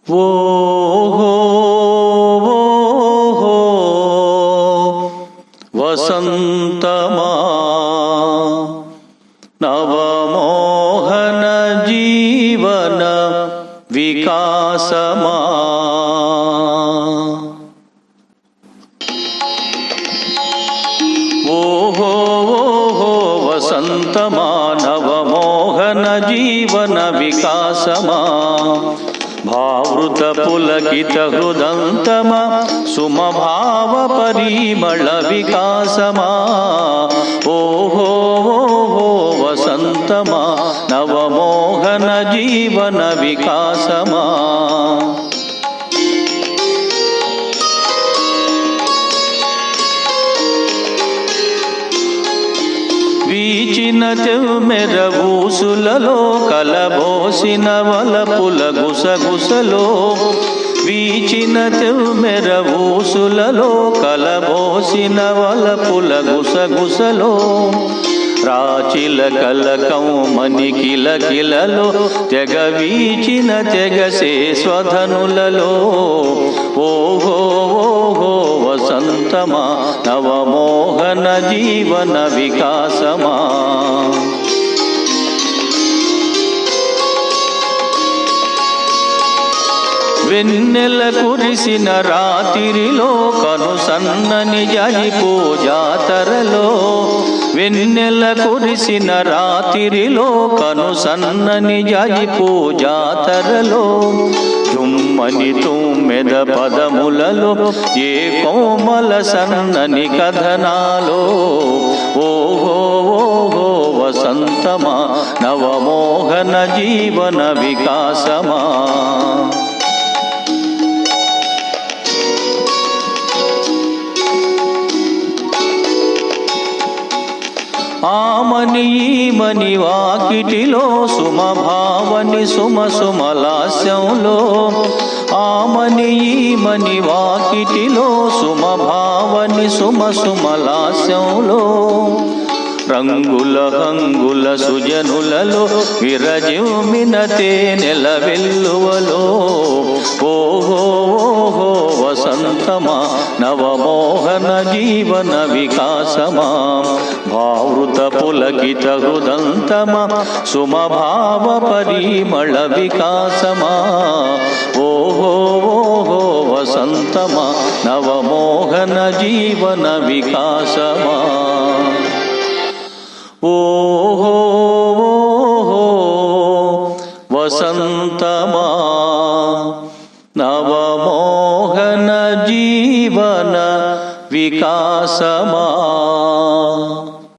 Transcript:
ఓహో ఓహో వసంతమా నవమోహన జీవన వికాసమా. ఓహో ఓహో వసంతమా నవమోహన జీవన వికాసమా. భావృత పులకిత హృదంతమా సుమభావ పరిమళ వికాసమా. ఓహో ఓహో వసంతమా నవమోహన జీవన వికాసమా. వీచిన తెమ్మెర ఊసులలో కలబోసిన వలపుల గుసగుసలో. వీచిన తెమ్మెర ఊసులలో కలబోసిన వలపుల గుసగుసలో. రాచిలకల కౌమని కిలకిలలో తెగ వీచిన తెగసే స్వధనులలో. ఓహో ఓహో వసంతమా నవమోహన జీవన వికాసమా. వెన్నెల కురిసిన రాత్రిలో కను సన్నని జడిపో జాతరలో. వెన్నెల కురిసిన రాత్రిలో కను సన్నని జడిపో జాతరలో. దుమ్మని తుమ్మెద పదములలో ఏ కోమల సన్నని కథనాలో. ఓహో ఓహో వసంతమా నవమోహన జీవన వికాసమా. ఆమని ఈమని వాకిటిలో సుమభావని సుమ సుమలాస్యంలో. ఆమని ఈమని వాకిటిలో సుమభావని సుమ సుమలాస్యంలో. రంగుల హంగుల సుజనులలో విరజిమ్మిన తేనెల వెల్లువలో. ఓహో ఓహో వసంతమా నవమోహన జీవన వికాసమా. భావృత పులకిత హృదంతమా సుమభావ పరిమళ వికాసమా. ఓహో ఓహో వసంతమా నవమోహన జీవన వికాసమా. ఓహో ఓహో వసంతమా నవమోహన జీవన వికాసమా.